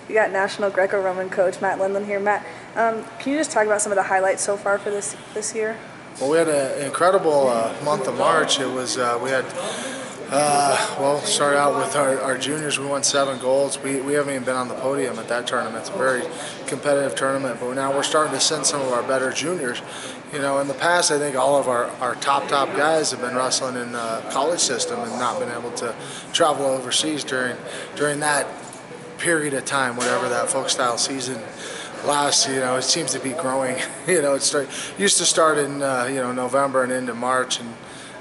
We got National Greco-Roman Coach Matt Lindland here. Matt, can you just talk about some of the highlights so far for this year? Well, we had an incredible month of March. It was we had started out with our juniors. We won 7 golds. We haven't even been on the podium at that tournament. It's a very competitive tournament, but now we're starting to send some of our better juniors. You know, in the past, I think all of our top guys have been wrestling in the college system and not been able to travel overseas during that period of time, whatever that folk style season lasts. You know, it seems to be growing. You know, used to start in November and into March, and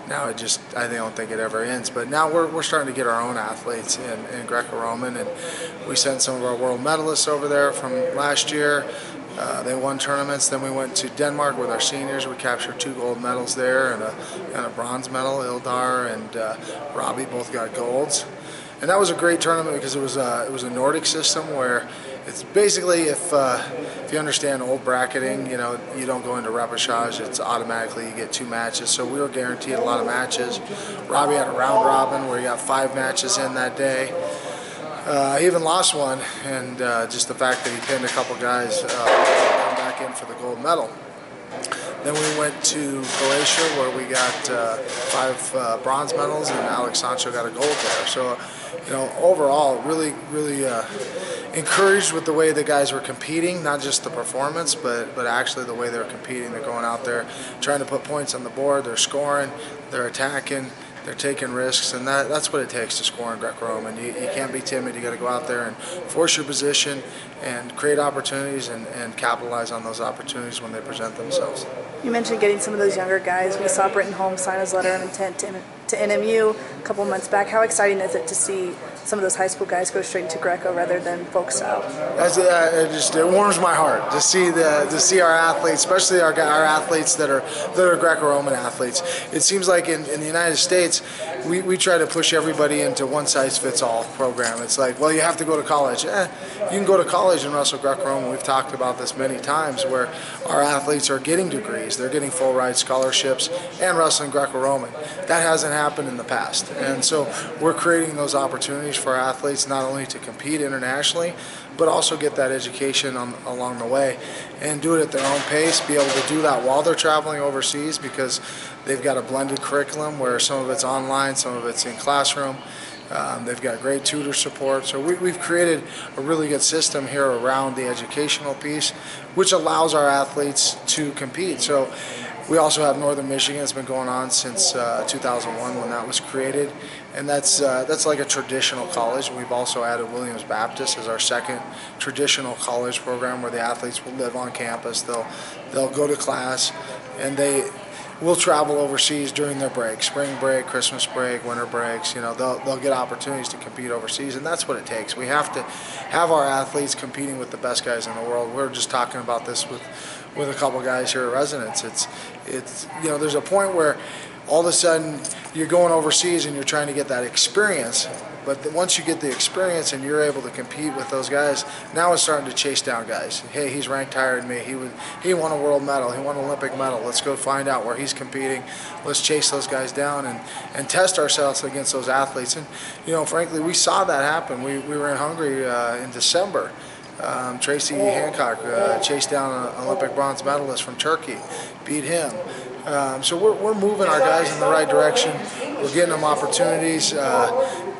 now I don't think it ever ends. But now we're starting to get our own athletes in Greco-Roman, and we sent some of our world medalists over there from last year. They won tournaments. Then we went to Denmark with our seniors. We captured 2 gold medals there and a bronze medal. Ildar and Robbie both got golds. And that was a great tournament because it was a Nordic system where it's basically if you understand old bracketing, you know, you don't go into repechage. It's automatically you get 2 matches. So we were guaranteed a lot of matches. Robbie had a round robin where he got 5 matches in that day. He even lost one, and just the fact that he pinned a couple guys come back in for the gold medal. Then we went to Croatia where we got 5 bronze medals, and Alex Sancho got a gold there. So, you know, overall, really encouraged with the way the guys were competing, not just the performance, but actually the way they're competing. They're going out there trying to put points on the board. They're scoring. They're attacking. They're taking risks, and that's what it takes to score in Greco-Roman. You can't be timid. You got to go out there and force your position and create opportunities and capitalize on those opportunities when they present themselves. You mentioned getting some of those younger guys. We saw Britton Holmes sign his letter of intent to NMU a couple months back. How exciting is it to see some of those high school guys go straight to Greco rather than folk style? It warms my heart to see our athletes, especially our athletes that are Greco-Roman athletes. It seems like in the United States, we try to push everybody into one-size-fits-all program. It's like, well, you have to go to college. You can go to college and wrestle Greco-Roman. We've talked about this many times where our athletes are getting degrees. They're getting full-ride scholarships and wrestling Greco-Roman. That hasn't happened in the past. And so we're creating those opportunities for our athletes not only to compete internationally, but also get that education along the way and do it at their own pace, be able to do that while they're traveling overseas because they've got a blended curriculum where some of it's online, some of it's in classroom. They've got great tutor support. So we've created a really good system here around the educational piece, which allows our athletes to compete. So we also have Northern Michigan. It's been going on since 2001 when that was created, and that's like a traditional college. We've also added Williams Baptist as our second traditional college program where the athletes will live on campus. They'll go to class, and they will travel overseas during their break, spring break, Christmas break, winter breaks. You know, they'll get opportunities to compete overseas, and that's what it takes. We have to have our athletes competing with the best guys in the world. We're just talking about this with a couple guys here at Residence. It's you know, there's a point where all of a sudden you're going overseas and you're trying to get that experience, but once you get the experience and you're able to compete with those guys, now it's starting to chase down guys. Hey, he's ranked higher than me. He won a world medal. He won an Olympic medal. Let's go find out where he's competing. Let's chase those guys down and test ourselves against those athletes. And you know, frankly, we saw that happen. We were in Hungary in December. Tracy Hancock chased down an Olympic bronze medalist from Turkey, beat him. So we're moving our guys in the right direction. We're getting them opportunities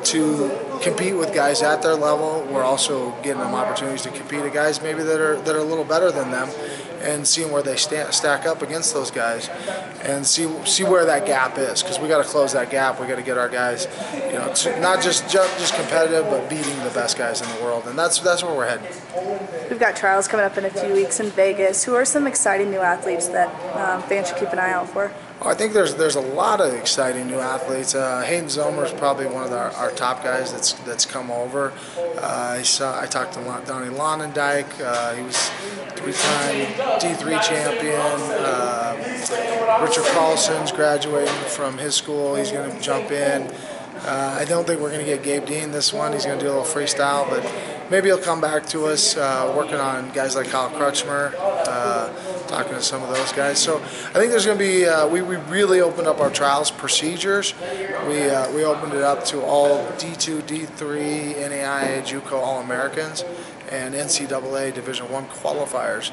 to compete with guys at their level. We're also getting them opportunities to compete with guys maybe that are a little better than them, and seeing where they stack up against those guys, and see where that gap is, because we got to close that gap. We got to get our guys, you know, not just competitive, but beating the best guys in the world, and that's where we're heading. We've got trials coming up in a few weeks in Vegas. Who are some exciting new athletes that fans should keep an eye out for? I think there's a lot of exciting new athletes. Hayden Zomer is probably one of our top guys that's come over. I talked to Donnie Lonendijk. He was 3-time D3 champion. Richard Carlson's graduating from his school. He's going to jump in. I don't think we're going to get Gabe Dean this one. He's going to do a little freestyle, but maybe he'll come back to us. Working on guys like Kyle Crutchmer. talking to some of those guys. So I think there's going to be, we really opened up our trials procedures. We opened it up to all D2, D3, NAIA, JUCO All-Americans, and NCAA Division I qualifiers.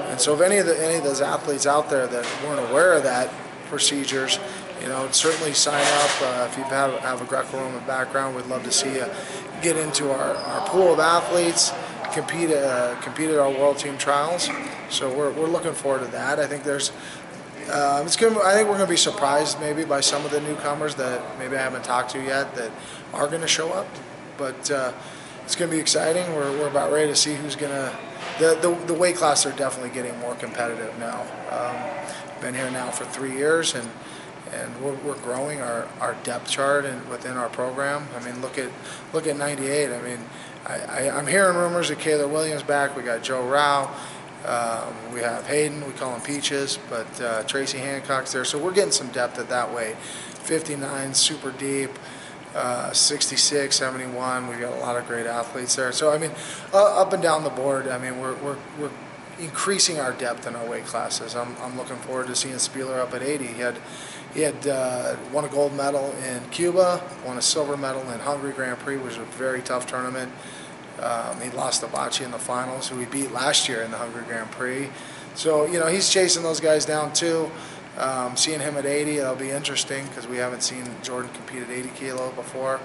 And so if any of those athletes out there that weren't aware of that procedures, certainly sign up. If you have a Greco-Roman background, we'd love to see you get into our pool of athletes, compete at our world team trials. So we're looking forward to that. I think there's I think we're going to be surprised maybe by some of the newcomers that maybe I haven't talked to yet that are going to show up. But it's going to be exciting. We're about ready to see who's going to. The weight classes are definitely getting more competitive now. Been here now for 3 years, and we're growing our depth chart and within our program. I mean, look at 98. I mean, I'm hearing rumors that Kayla Williams back. We got Joe Rao. We have Hayden. We call him Peaches, but Tracy Hancock's there. So we're getting some depth at that weight. 59, super deep. 66, 71. We've got a lot of great athletes there. So I mean, up and down the board. I mean, we're increasing our depth in our weight classes. I'm looking forward to seeing Spieler up at 80. He had won a gold medal in Cuba, won a silver medal in Hungary Grand Prix, which was a very tough tournament. He lost to Bocce in the finals, who he beat last year in the Hungary Grand Prix. So he's chasing those guys down too. Seeing him at 80, that'll be interesting because we haven't seen Jordan compete at 80 kilo before.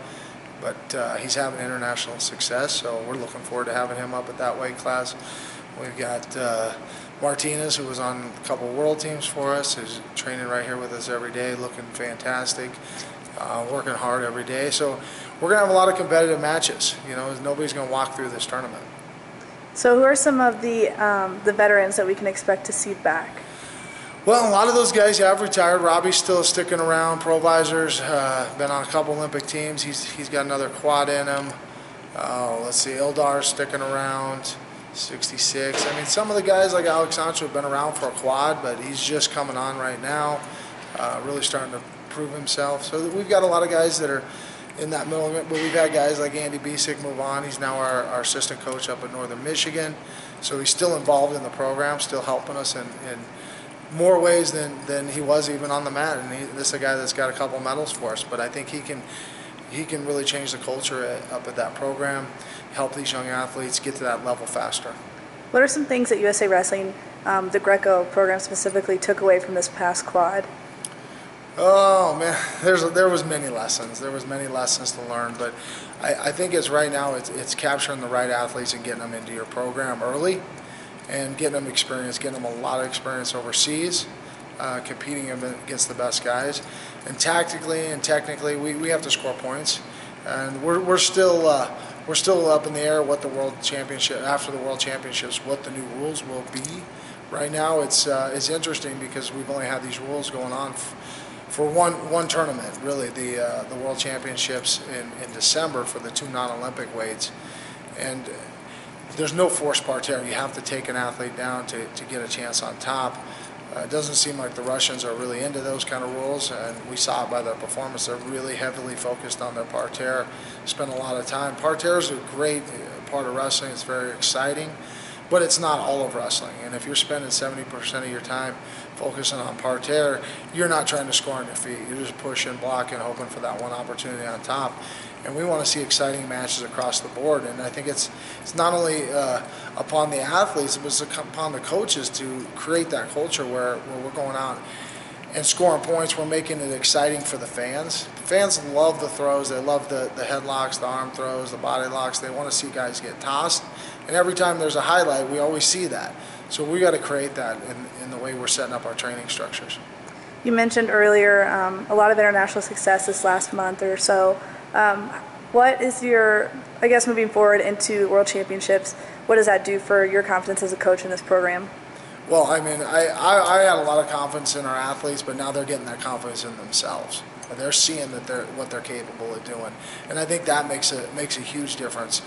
But he's having international success, so we're looking forward to having him up at that weight class. We've got Martinez, who was on a couple world teams for us, who's training right here with us every day, looking fantastic, working hard every day. So we're going to have a lot of competitive matches. Nobody's going to walk through this tournament. So who are some of the veterans that we can expect to see back? Well, a lot of those guys have retired. Robbie's still sticking around. Provisor's been on a couple Olympic teams. He's got another quad in him. Let's see, Ildar's sticking around. 66. I mean, some of the guys like Alex Sancho have been around for a quad, but he's just coming on right now, really starting to prove himself. So we've got a lot of guys that are in that middle, but we've had guys like Andy Bisick move on. He's now our assistant coach up in Northern Michigan, so he's still involved in the program, still helping us in more ways than he was even on the mat. And this is a guy that's got a couple medals for us, but I think he can really change the culture up at that program, help these young athletes get to that level faster. What are some things that USA Wrestling, the Greco program specifically, took away from this past quad? Oh man, there was many lessons. There was many lessons to learn, but I think right now it's capturing the right athletes and getting them into your program early, and getting them experience, getting them a lot of experience overseas, competing against the best guys. And tactically and technically, we have to score points, and we're still up in the air what the world championship, after the world championships, what the new rules will be. Right now, it's interesting because we've only had these rules going on for one tournament, really, the world championships in December for the two non-Olympic weights, and there's no forced parterre. You have to take an athlete down to get a chance on top. It doesn't seem like the Russians are really into those kind of rules, and we saw it by their performance. They're really heavily focused on their parterre, spend a lot of time. Parterre is a great part of wrestling. It's very exciting, but it's not all of wrestling. And if you're spending 70% of your time focusing on parterre, you're not trying to score on your feet. You're just pushing, blocking, hoping for that one opportunity on top. And we want to see exciting matches across the board. And I think it's not only upon the athletes, but it's upon the coaches to create that culture where we're going out and scoring points. We're making it exciting for the fans. Fans love the throws. They love the headlocks, the arm throws, the body locks. They want to see guys get tossed. And every time there's a highlight, we always see that. So we got to create that in the way we're setting up our training structures. You mentioned earlier a lot of international success this last month or so. What is your, I guess, moving forward into World Championships, what does that do for your confidence as a coach in this program? Well, I mean, I had a lot of confidence in our athletes, but now they're getting that confidence in themselves. They're seeing that what they're capable of doing, and I think that makes a huge difference.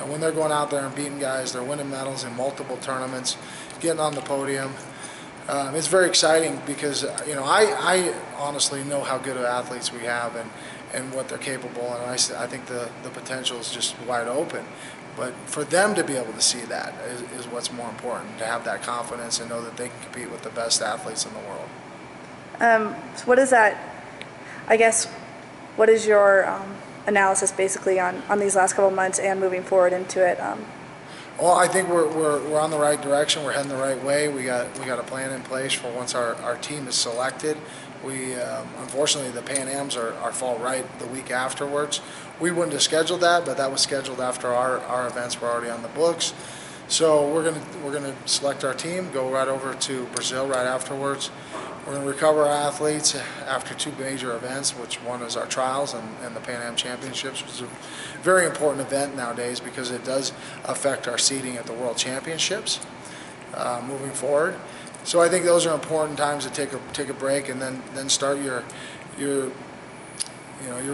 When they're going out there and beating guys, they're winning medals in multiple tournaments, getting on the podium. It's very exciting because I honestly know how good of athletes we have and what they're capable, and I think the potential is just wide open. But for them to be able to see that is what's more important, to have that confidence and know that they can compete with the best athletes in the world. So what is that, I guess, what is your analysis basically on these last couple of months and moving forward into it? Well, I think we're on the right direction. We're heading the right way. We got a plan in place for once our team is selected. We unfortunately the Pan Ams fall right the week afterwards. We wouldn't have scheduled that, but that was scheduled after our events were already on the books. So we're gonna select our team, go right over to Brazil right afterwards. We're going to recover our athletes after two major events, which one is our trials and the Pan Am Championships, which is a very important event nowadays because it does affect our seeding at the World Championships moving forward. So I think those are important times to take a break and then start your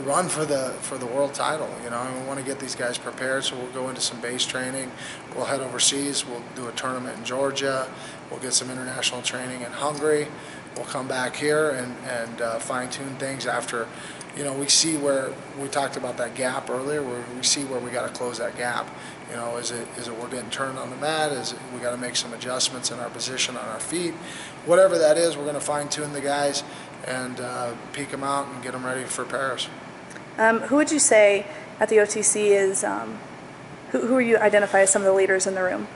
run for the world title. And we want to get these guys prepared, so we'll go into some base training. We'll head overseas. We'll do a tournament in Georgia. We'll get some international training in Hungary. We'll come back here and fine-tune things after, we see where we talked about that gap earlier. Where we see where we got to close that gap. Is it we're getting turned on the mat? Is it we got to make some adjustments in our position on our feet? Whatever that is, we're going to fine-tune the guys and peak them out and get them ready for Paris. Who would you say at the OTC is who you identify as some of the leaders in the room?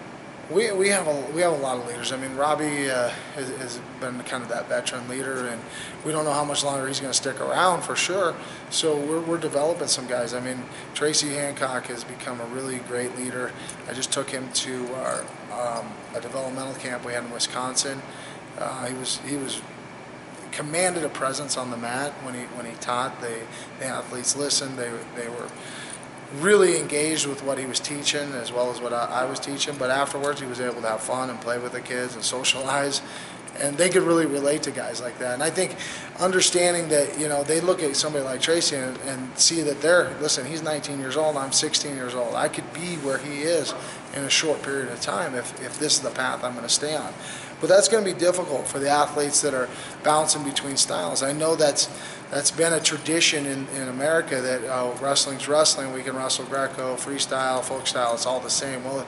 We have a lot of leaders. I mean, Robbie has been kind of that veteran leader, and we don't know how much longer he's going to stick around for sure. So we're developing some guys. I mean, Tracy Hancock has become a really great leader. I just took him to a developmental camp we had in Wisconsin. He was commanded a presence on the mat when he taught. The athletes listened. They were really engaged with what he was teaching as well as what I was teaching, but afterwards he was able to have fun and play with the kids and socialize, and they could really relate to guys like that. And I think understanding that, they look at somebody like Tracy and see that listen, he's 19 years old, I'm 16 years old. I could be where he is in a short period of time if this is the path I'm going to stay on. But that's going to be difficult for the athletes that are bouncing between styles. I know that's been a tradition in America that wrestling's wrestling. We can wrestle Greco, freestyle, folk style. It's all the same. Well,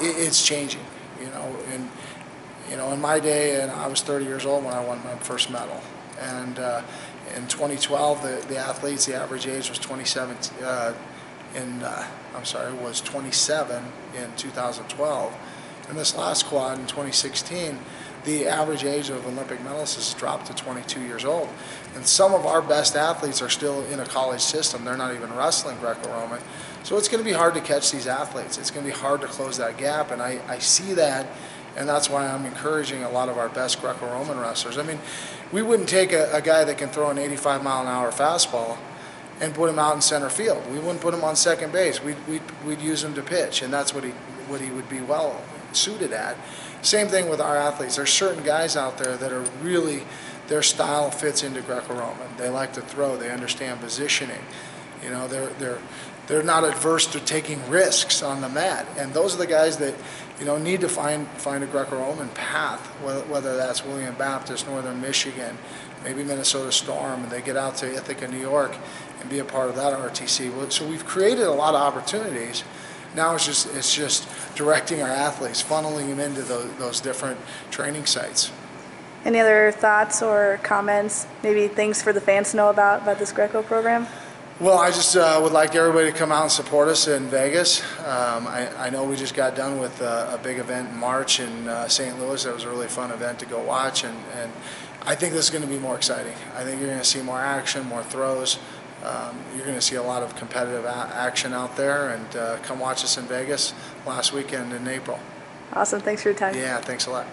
it's changing. In my day, and I was 30 years old when I won my first medal. And in 2012, the athletes, the average age was 27. Was 27 in 2012. In this last quad in 2016, the average age of Olympic medalists has dropped to 22 years old. And some of our best athletes are still in a college system. They're not even wrestling Greco-Roman. So it's going to be hard to catch these athletes. It's going to be hard to close that gap, and I see that, and that's why I'm encouraging a lot of our best Greco-Roman wrestlers. I mean, we wouldn't take a guy that can throw an 85-mile-an-hour fastball and put him out in center field. We wouldn't put him on second base. We'd use him to pitch, and that's what he would be well suited at. Same thing with our athletes. There's certain guys out there that are really, their style fits into Greco-Roman. They like to throw. They understand positioning. They're not adverse to taking risks on the mat. And those are the guys that need to find a Greco-Roman path. Whether that's William Baptist, Northern Michigan, maybe Minnesota Storm, and they get out to Ithaca, New York, and be a part of that RTC. So we've created a lot of opportunities. Now it's just directing our athletes, funneling them into those different training sites. Any other thoughts or comments, maybe things for the fans to know about this Greco program? Well, I just would like everybody to come out and support us in Vegas. I know we just got done with a big event in March in St. Louis. That was a really fun event to go watch, and I think this is going to be more exciting. I think you're going to see more action, more throws. You're going to see a lot of competitive action out there, and come watch us in Vegas last weekend in April. Awesome. Thanks for your time. Yeah, thanks a lot.